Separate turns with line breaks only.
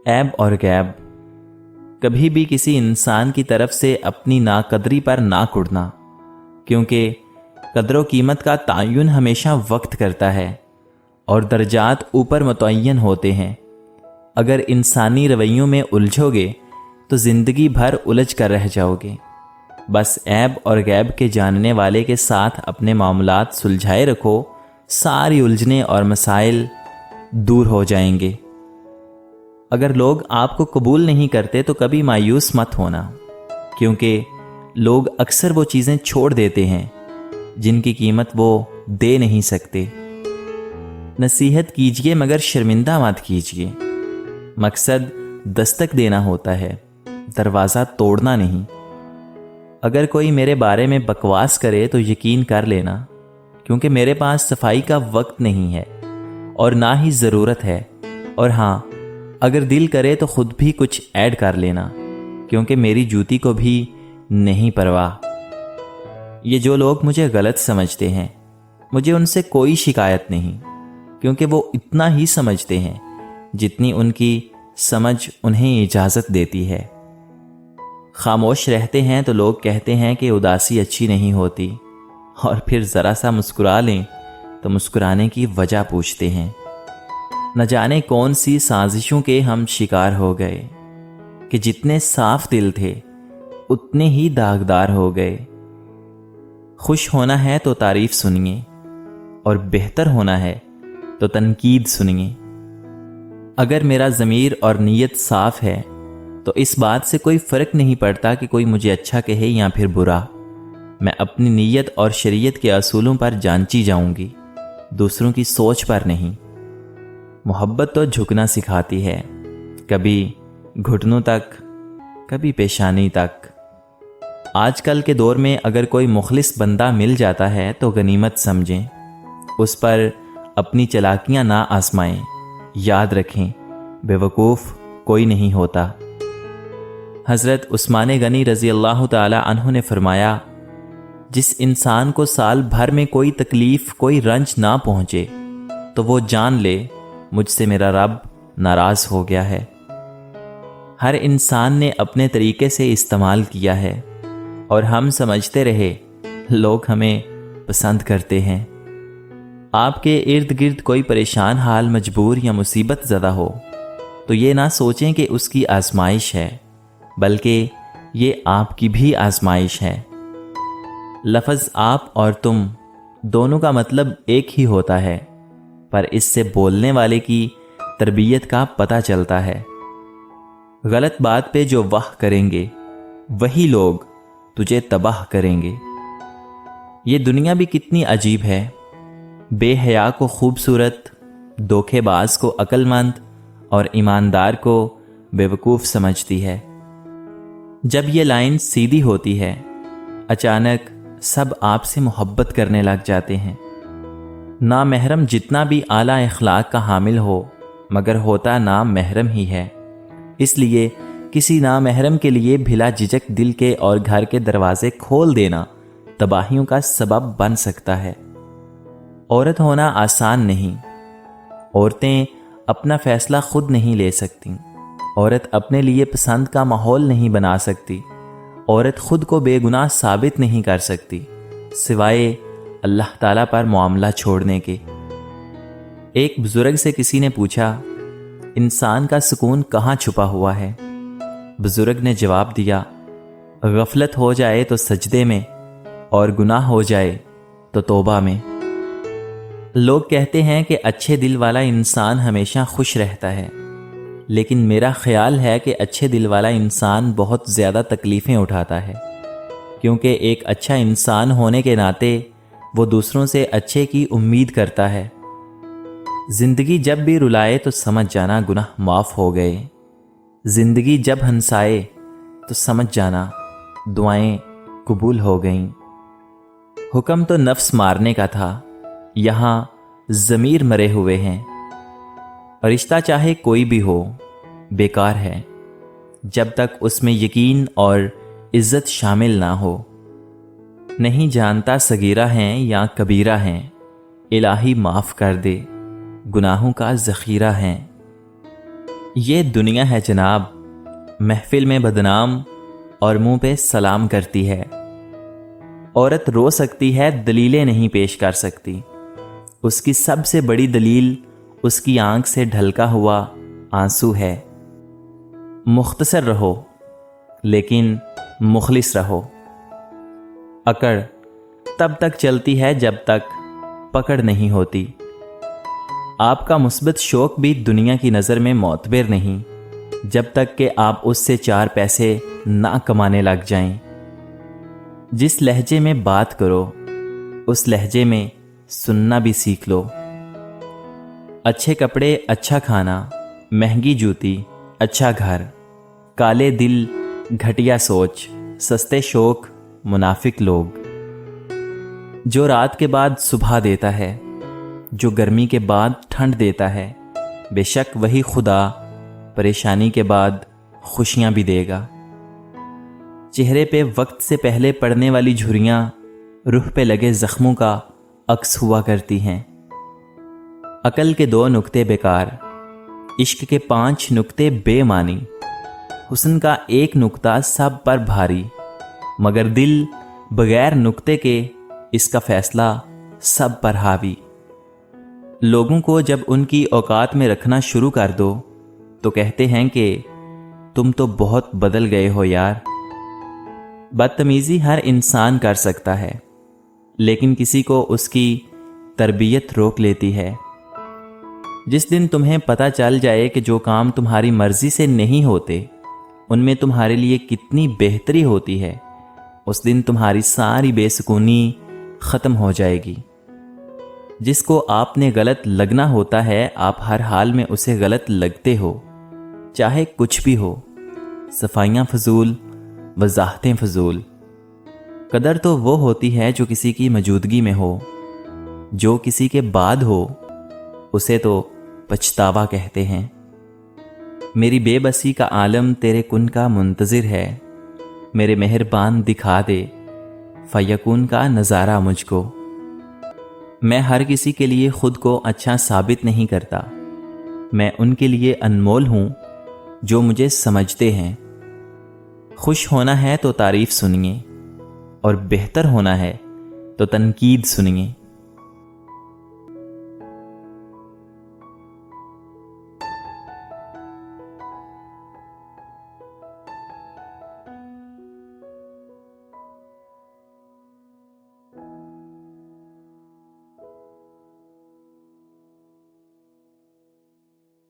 عیب اور غیب۔ کبھی بھی کسی انسان کی طرف سے اپنی ناقدری پر نہ کڑنا، کیونکہ قدر و قیمت کا تعین ہمیشہ وقت کرتا ہے اور درجات اوپر متعین ہوتے ہیں۔ اگر انسانی رویوں میں الجھو گے تو زندگی بھر الجھ کر رہ جاؤ گے۔ بس عیب اور غیب کے جاننے والے کے ساتھ اپنے معاملات سلجھائے رکھو، ساری الجھنیں اور مسائل دور ہو جائیں گے۔ اگر لوگ آپ کو قبول نہیں کرتے تو کبھی مایوس مت ہونا، کیونکہ لوگ اکثر وہ چیزیں چھوڑ دیتے ہیں جن کی قیمت وہ دے نہیں سکتے۔ نصیحت کیجئے مگر شرمندہ مت کیجئے۔ مقصد دستک دینا ہوتا ہے، دروازہ توڑنا نہیں۔ اگر کوئی میرے بارے میں بکواس کرے تو یقین کر لینا، کیونکہ میرے پاس صفائی کا وقت نہیں ہے اور نہ ہی ضرورت ہے۔ اور ہاں، اگر دل کرے تو خود بھی کچھ ایڈ کر لینا، کیونکہ میری جوتی کو بھی نہیں پرواہ۔ یہ جو لوگ مجھے غلط سمجھتے ہیں، مجھے ان سے کوئی شکایت نہیں، کیونکہ وہ اتنا ہی سمجھتے ہیں جتنی ان کی سمجھ انہیں اجازت دیتی ہے۔ خاموش رہتے ہیں تو لوگ کہتے ہیں کہ اداسی اچھی نہیں ہوتی، اور پھر ذرا سا مسکرا لیں تو مسکرانے کی وجہ پوچھتے ہیں۔ نہ جانے کون سی سازشوں کے ہم شکار ہو گئے کہ جتنے صاف دل تھے اتنے ہی داغدار ہو گئے۔ خوش ہونا ہے تو تعریف سنیے، اور بہتر ہونا ہے تو تنقید سنیے۔ اگر میرا ضمیر اور نیت صاف ہے تو اس بات سے کوئی فرق نہیں پڑتا کہ کوئی مجھے اچھا کہے یا پھر برا۔ میں اپنی نیت اور شریعت کے اصولوں پر جانچی جاؤں گی، دوسروں کی سوچ پر نہیں۔ محبت تو جھکنا سکھاتی ہے، کبھی گھٹنوں تک، کبھی پیشانی تک۔ آج کل کے دور میں اگر کوئی مخلص بندہ مل جاتا ہے تو غنیمت سمجھیں، اس پر اپنی چلاکیاں نہ آزمائیں۔ یاد رکھیں، بے وقوف کوئی نہیں ہوتا۔ حضرت عثمان غنی رضی اللہ تعالی عنہ نے فرمایا، جس انسان کو سال بھر میں کوئی تکلیف، کوئی رنج نہ پہنچے تو وہ جان لے مجھ سے میرا رب ناراض ہو گیا ہے۔ ہر انسان نے اپنے طریقے سے استعمال کیا ہے، اور ہم سمجھتے رہے لوگ ہمیں پسند کرتے ہیں۔ آپ کے ارد گرد کوئی پریشان حال، مجبور یا مصیبت زدہ ہو تو یہ نہ سوچیں کہ اس کی آزمائش ہے، بلکہ یہ آپ کی بھی آزمائش ہے۔ لفظ آپ اور تم دونوں کا مطلب ایک ہی ہوتا ہے، پر اس سے بولنے والے کی تربیت کا پتہ چلتا ہے۔ غلط بات پہ جو واہ کریں گے وہی لوگ تجھے تباہ کریں گے۔ یہ دنیا بھی کتنی عجیب ہے، بے حیا کو خوبصورت، دھوکے باز کو عقل مند اور ایماندار کو بے وقوف سمجھتی ہے۔ جب یہ لائن سیدھی ہوتی ہے، اچانک سب آپ سے محبت کرنے لگ جاتے ہیں۔ نامحرم جتنا بھی اعلیٰ اخلاق کا حامل ہو، مگر ہوتا نامحرم ہی ہے۔ اس لیے کسی نامحرم کے لیے بھلا جھجک دل کے اور گھر کے دروازے کھول دینا تباہیوں کا سبب بن سکتا ہے۔ عورت ہونا آسان نہیں۔ عورتیں اپنا فیصلہ خود نہیں لے سکتی۔ عورت اپنے لیے پسند کا ماحول نہیں بنا سکتی۔ عورت خود کو بے گناہ ثابت نہیں کر سکتی، سوائے اللہ تعالیٰ پر معاملہ چھوڑنے کے۔ ایک بزرگ سے کسی نے پوچھا، انسان کا سکون کہاں چھپا ہوا ہے؟ بزرگ نے جواب دیا، غفلت ہو جائے تو سجدے میں، اور گناہ ہو جائے تو توبہ میں۔ لوگ کہتے ہیں کہ اچھے دل والا انسان ہمیشہ خوش رہتا ہے، لیکن میرا خیال ہے کہ اچھے دل والا انسان بہت زیادہ تکلیفیں اٹھاتا ہے، کیونکہ ایک اچھا انسان ہونے کے ناطے وہ دوسروں سے اچھے کی امید کرتا ہے۔ زندگی جب بھی رلائے تو سمجھ جانا گناہ معاف ہو گئے، زندگی جب ہنسائے تو سمجھ جانا دعائیں قبول ہو گئیں۔ حکم تو نفس مارنے کا تھا، یہاں ضمیر مرے ہوئے ہیں۔ رشتہ چاہے کوئی بھی ہو بیکار ہے جب تک اس میں یقین اور عزت شامل نہ ہو۔ نہیں جانتا صغیرہ ہیں یا کبیرہ ہیں، الہی معاف کر دے، گناہوں کا ذخیرہ ہیں۔ یہ دنیا ہے جناب، محفل میں بدنام اور منہ پہ سلام کرتی ہے۔ عورت رو سکتی ہے، دلیلیں نہیں پیش کر سکتی۔ اس کی سب سے بڑی دلیل اس کی آنکھ سے ڈھلکا ہوا آنسو ہے۔ مختصر رہو لیکن مخلص رہو۔ اکڑ تب تک چلتی ہے جب تک پکڑ نہیں ہوتی۔ آپ کا مثبت شوق بھی دنیا کی نظر میں معتبر نہیں جب تک کہ آپ اس سے 4 پیسے نہ کمانے لگ جائیں۔ جس لہجے میں بات کرو اس لہجے میں سننا بھی سیکھ لو۔ اچھے کپڑے، اچھا کھانا، مہنگی جوتی، اچھا گھر، کالے دل، گھٹیا سوچ، سستے شوق، منافق لوگ۔ جو رات کے بعد صبح دیتا ہے، جو گرمی کے بعد ٹھنڈ دیتا ہے، بے شک وہی خدا پریشانی کے بعد خوشیاں بھی دے گا۔ چہرے پہ وقت سے پہلے پڑنے والی جھریاں روح پہ لگے زخموں کا عکس ہوا کرتی ہیں۔ عقل کے 2 نکتے بیکار، عشق کے 5 نکتے بے معنی، حسن کا 1 نکتہ سب پر بھاری، مگر دل بغیر نکتے کے اس کا فیصلہ سب پر حاوی۔ لوگوں کو جب ان کی اوقات میں رکھنا شروع کر دو تو کہتے ہیں کہ تم تو بہت بدل گئے ہو یار۔ بدتمیزی ہر انسان کر سکتا ہے، لیکن کسی کو اس کی تربیت روک لیتی ہے۔ جس دن تمہیں پتہ چل جائے کہ جو کام تمہاری مرضی سے نہیں ہوتے ان میں تمہارے لیے کتنی بہتری ہوتی ہے، اس دن تمہاری ساری بے سکونی ختم ہو جائے گی۔ جس کو آپ نے غلط لگنا ہوتا ہے آپ ہر حال میں اسے غلط لگتے ہو، چاہے کچھ بھی ہو۔ صفائیاں فضول، وضاحتیں فضول۔ قدر تو وہ ہوتی ہے جو کسی کی موجودگی میں ہو، جو کسی کے بعد ہو اسے تو پچھتاوا کہتے ہیں۔ میری بے بسی کا عالم تیرے کن کا منتظر ہے، میرے مہربان دکھا دے فیکون کا نظارہ مجھ کو۔ میں ہر کسی کے لیے خود کو اچھا ثابت نہیں کرتا، میں ان کے لیے انمول ہوں جو مجھے سمجھتے ہیں۔ خوش ہونا ہے تو تعریف سنیے، اور بہتر ہونا ہے تو تنقید سنیے۔